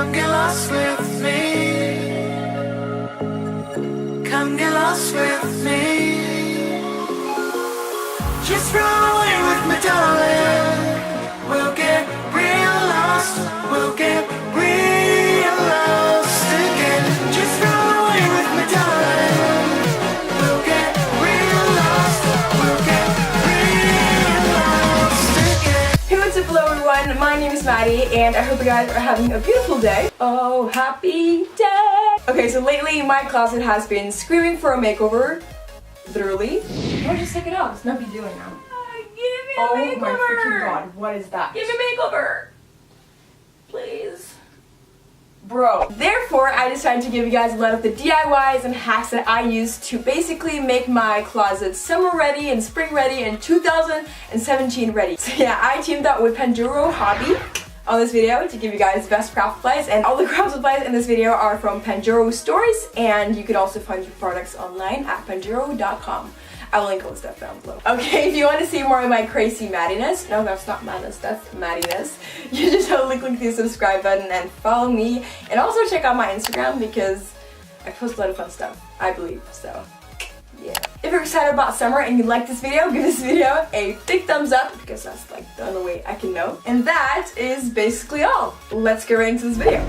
Come get lost with me. Come get lost with me. Just run away with me, darling. We'll get real lost. We'll get real lost again. Just run away with me, darling. We'll get real lost. We'll get real lost again. Hey, what's up, hello everyone, my name is Maddie and I hope you guys are having a beautiful day. Oh, happy day! Okay, so lately my closet has been screaming for a makeover. Literally. Oh, just take it off, it's no big deal now. Give me a makeover! Oh my freaking god, what is that? Give me a makeover! Please. Bro. Therefore, I decided to give you guys a lot of the DIYs and hacks that I use to basically make my closet summer ready and spring ready and 2017 ready. So yeah, I teamed up with Pandero Hobby on this video to give you guys best craft supplies, and all the craft supplies in this video are from Pandero stores, and you could also find your products online at pandero.com. I will link all the stuff down below. Okay, if you want to see more of my crazy Maddiness, no, that's not madness, that's Maddiness, you just totally click the subscribe button and follow me, and also check out my Instagram because I post a lot of fun stuff, I believe, so yeah. If you're excited about summer and you like this video, give this video a big thumbs up because that's like the only way I can know. And that is basically all. Let's get right into this video.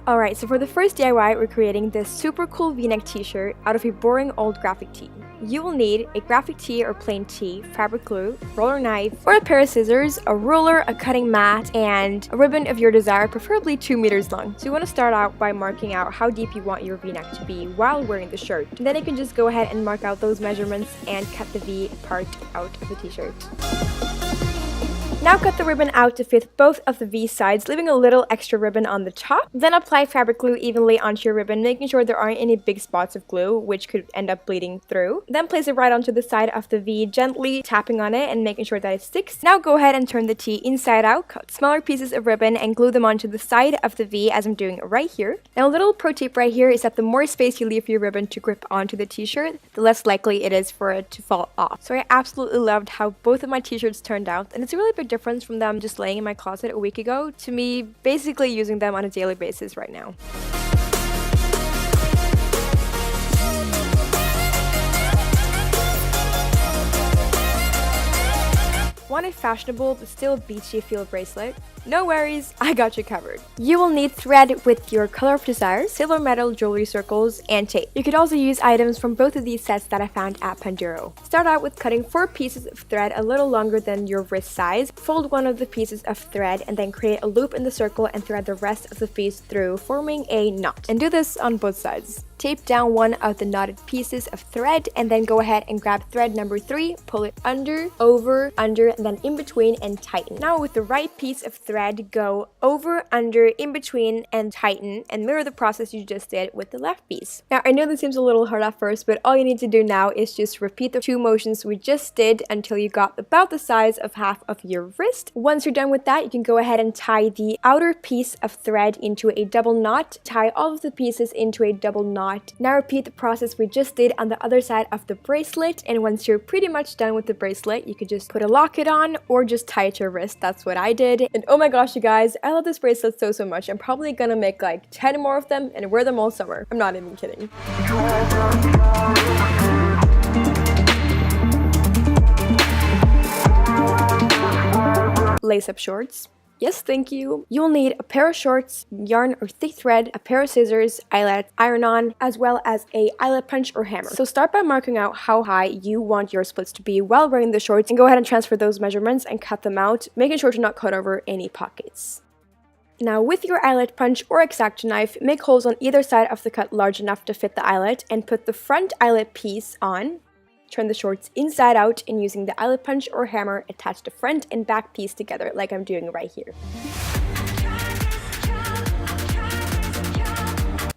Alright, so for the first DIY, we're creating this super cool v-neck t-shirt out of a boring old graphic tee. You will need a graphic tee or plain tee, fabric glue, roller knife, or a pair of scissors, a ruler, a cutting mat, and a ribbon of your desire, preferably 2 meters long. So you want to start out by marking out how deep you want your v-neck to be while wearing the shirt. And then you can just go ahead and mark out those measurements and cut the V part out of the t-shirt. Now cut the ribbon out to fit both of the V sides, leaving a little extra ribbon on the top. Then apply fabric glue evenly onto your ribbon, making sure there aren't any big spots of glue, which could end up bleeding through. Then place it right onto the side of the V, gently tapping on it and making sure that it sticks. Now go ahead and turn the T inside out, cut smaller pieces of ribbon and glue them onto the side of the V as I'm doing right here. Now a little pro tip right here is that the more space you leave your ribbon to grip onto the t-shirt, the less likely it is for it to fall off. So I absolutely loved how both of my t-shirts turned out, and it's a really big difference from them just laying in my closet a week ago to me basically using them on a daily basis right now. Want a fashionable but still beachy feel bracelet? No worries, I got you covered. You will need thread with your color of desire, silver metal jewelry circles, and tape. You could also use items from both of these sets that I found at Pandero. Start out with cutting 4 pieces of thread a little longer than your wrist size. Fold one of the pieces of thread and then create a loop in the circle and thread the rest of the piece through, forming a knot. And do this on both sides. Tape down one of the knotted pieces of thread and then go ahead and grab thread number 3, pull it under, over, under, and then in between and tighten. Now with the right piece of thread, go over, under, in between, and tighten, and mirror the process you just did with the left piece. Now I know this seems a little hard at first, but all you need to do now is just repeat the 2 motions we just did until you got about the size of half of your wrist. Once you're done with that, you can go ahead and tie the outer piece of thread into a double knot. Tie all of the pieces into a double knot. Now repeat the process we just did on the other side of the bracelet, and once you're pretty much done with the bracelet, you could just put a locket on or just tie it to your wrist. That's what I did. And oh my gosh, you guys, I love this bracelet so much. I'm probably gonna make like 10 more of them and wear them all summer. I'm not even kidding. Lace-up shorts. Yes, thank you. You'll need a pair of shorts, yarn or thick thread, a pair of scissors, eyelets, iron-on, as well as a eyelet punch or hammer. So start by marking out how high you want your splits to be while wearing the shorts, and go ahead and transfer those measurements and cut them out, making sure to not cut over any pockets. Now with your eyelet punch or X-Acto knife, make holes on either side of the cut large enough to fit the eyelet, and put the front eyelet piece on. Turn the shorts inside out, and using the eyelet punch or hammer, attach the front and back piece together like I'm doing right here.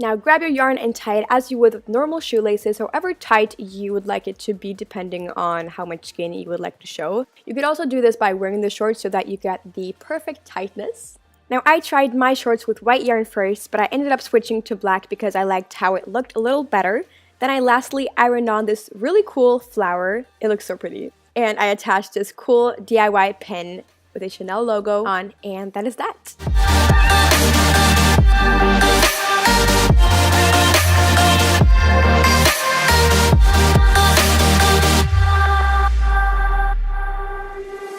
Now grab your yarn and tie it as you would with normal shoelaces, however tight you would like it to be depending on how much skin you would like to show. You could also do this by wearing the shorts so that you get the perfect tightness. Now I tried my shorts with white yarn first, but I ended up switching to black because I liked how it looked a little better. Then I lastly ironed on this really cool flower. It looks so pretty. And I attached this cool DIY pin with a Chanel logo on, and that is that.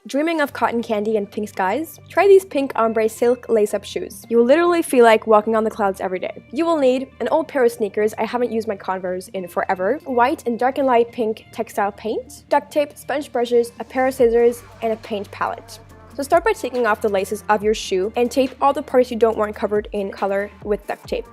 Dreaming of cotton candy and pink skies? Try these pink ombre silk lace-up shoes. You will literally feel like walking on the clouds every day. You will need an old pair of sneakers, I haven't used my Converse in forever, white and dark and light pink textile paint, duct tape, sponge brushes, a pair of scissors, and a paint palette. So start by taking off the laces of your shoe and tape all the parts you don't want covered in color with duct tape.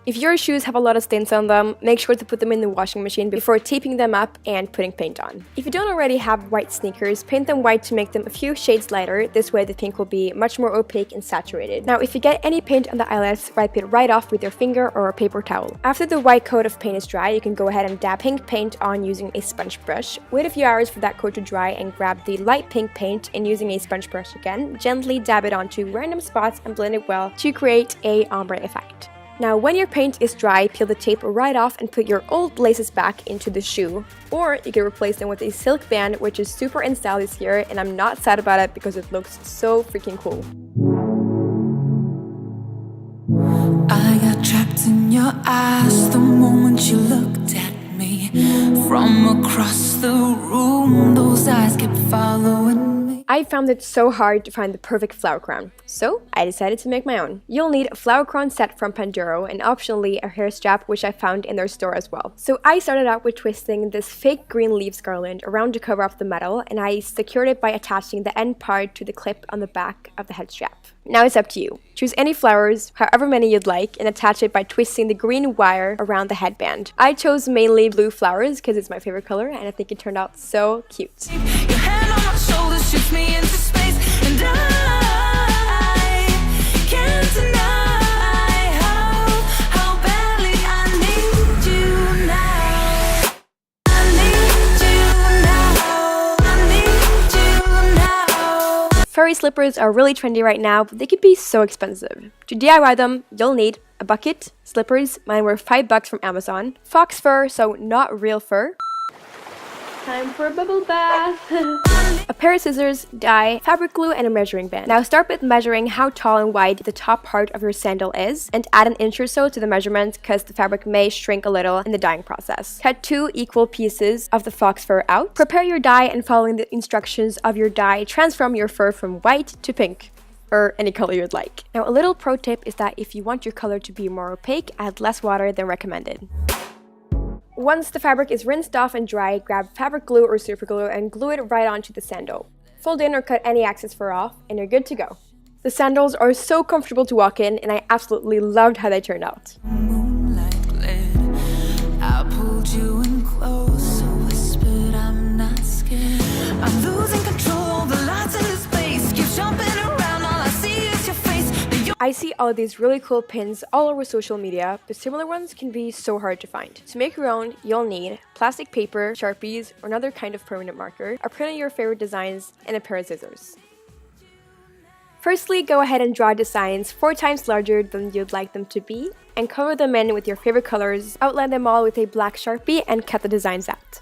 If your shoes have a lot of stains on them, make sure to put them in the washing machine before taping them up and putting paint on. If you don't already have white sneakers, paint them white to make them a few shades lighter. This way the pink will be much more opaque and saturated. Now if you get any paint on the eyelets, wipe it right off with your finger or a paper towel. After the white coat of paint is dry, you can go ahead and dab pink paint on using a sponge brush. Wait a few hours for that coat to dry and grab the light pink paint, and using a sponge brush again, gently dab it onto random spots and blend it well to create a ombre effect. Now when your paint is dry, peel the tape right off and put your old laces back into the shoe. Or you can replace them with a silk band, which is super in style this year, and I'm not sad about it because it looks so freaking cool. I got trapped in your eyes the moment you looked at me. From across the room, those eyes kept following me. I found it so hard to find the perfect flower crown, so I decided to make my own. You'll need a flower crown set from Pandero and optionally a hair strap, which I found in their store as well. So I started out with twisting this fake green leaves garland around to cover up the metal, and I secured it by attaching the end part to the clip on the back of the head strap. Now it's up to you. Choose any flowers, however many you'd like, and attach it by twisting the green wire around the headband. I chose mainly blue flowers because it's my favorite color, and I think it turned out so cute. Your hand on my shoulder shoots me into space, and I can't deny how badly I need you now. I need you now. I need you now. Furry slippers are really trendy right now, but they could be so expensive. To DIY them, you'll need a bucket, slippers, mine were $5 from Amazon, fox fur, so not real fur. Time for a bubble bath. A pair of scissors, dye, fabric glue, and a measuring band. Now start with measuring how tall and wide the top part of your sandal is, and add an inch or so to the measurement because the fabric may shrink a little in the dyeing process. Cut 2 equal pieces of the fox fur out. Prepare your dye, and following the instructions of your dye, transform your fur from white to pink, or any color you'd like. Now a little pro tip is that if you want your color to be more opaque, add less water than recommended. Once the fabric is rinsed off and dry, grab fabric glue or super glue and glue it right onto the sandal. Fold in or cut any excess fur off, and you're good to go. The sandals are so comfortable to walk in, and I absolutely loved how they turned out. Moonlight glid. I pulled you in close, so whispered I'm not scared. I'm losing control, the lights in the space keep jumping around, all I see is your face. I see all of these really cool pins all over social media, but similar ones can be so hard to find. To make your own, you'll need plastic paper, Sharpies, or another kind of permanent marker, a print of your favorite designs, and a pair of scissors. Firstly, go ahead and draw designs 4 times larger than you'd like them to be, and cover them in with your favorite colors, outline them all with a black Sharpie, and cut the designs out.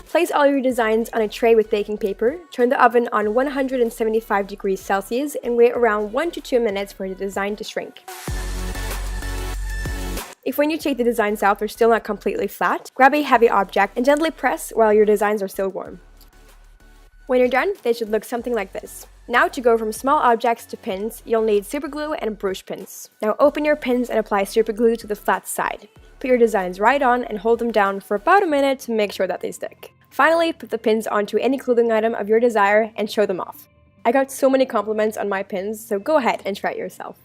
Place all your designs on a tray with baking paper, turn the oven on 175 degrees Celsius, and wait around 1 to 2 minutes for the design to shrink. If when you take the designs out they're still not completely flat, grab a heavy object and gently press while your designs are still warm. When you're done, they should look something like this. Now to go from small objects to pins, you'll need super glue and brush pins. Now open your pins and apply super glue to the flat side. Put your designs right on and hold them down for about a minute to make sure that they stick. Finally, put the pins onto any clothing item of your desire and show them off. I got so many compliments on my pins, so go ahead and try it yourself.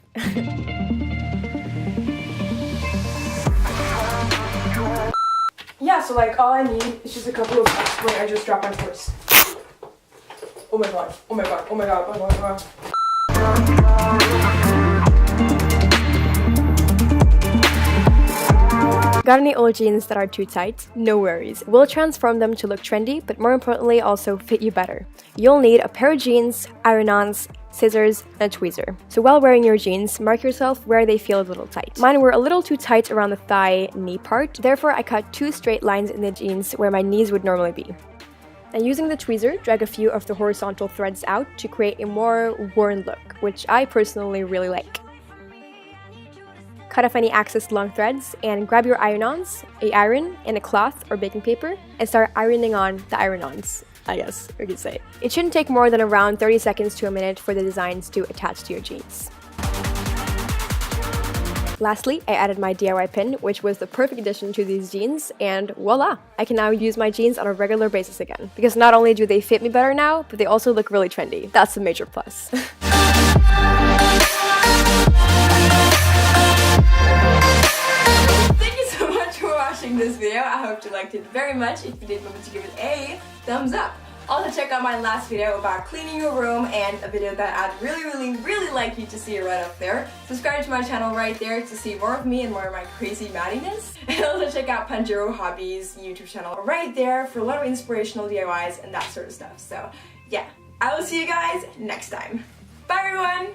Yeah, so like all I need is just a couple of bucks when I just drop my purse. Oh my god, oh my god, oh my god, oh my god. Got any old jeans that are too tight? No worries. We'll transform them to look trendy, but more importantly also fit you better. You'll need a pair of jeans, iron-ons, scissors, and a tweezer. So while wearing your jeans, mark yourself where they feel a little tight. Mine were a little too tight around the thigh knee part, therefore I cut 2 straight lines in the jeans where my knees would normally be. And using the tweezer, drag a few of the horizontal threads out to create a more worn look, which I personally really like. Cut off any excess long threads and grab your iron-ons, a iron, and a cloth or baking paper, and start ironing on the iron-ons, I guess we could say. It shouldn't take more than around 30 seconds to a minute for the designs to attach to your jeans. Lastly, I added my DIY pin, which was the perfect addition to these jeans, and voila! I can now use my jeans on a regular basis again. Because not only do they fit me better now, but they also look really trendy. That's a major plus. Watching this video. I hope you liked it very much. If you did, remember to give it a thumbs up. Also check out my last video about cleaning your room and a video that I'd really like you to see right up there. Subscribe to my channel right there to see more of me and more of my crazy maddiness. And also check out Panjero Hobbies YouTube channel right there for a lot of inspirational DIYs and that sort of stuff. So yeah, I will see you guys next time. Bye everyone!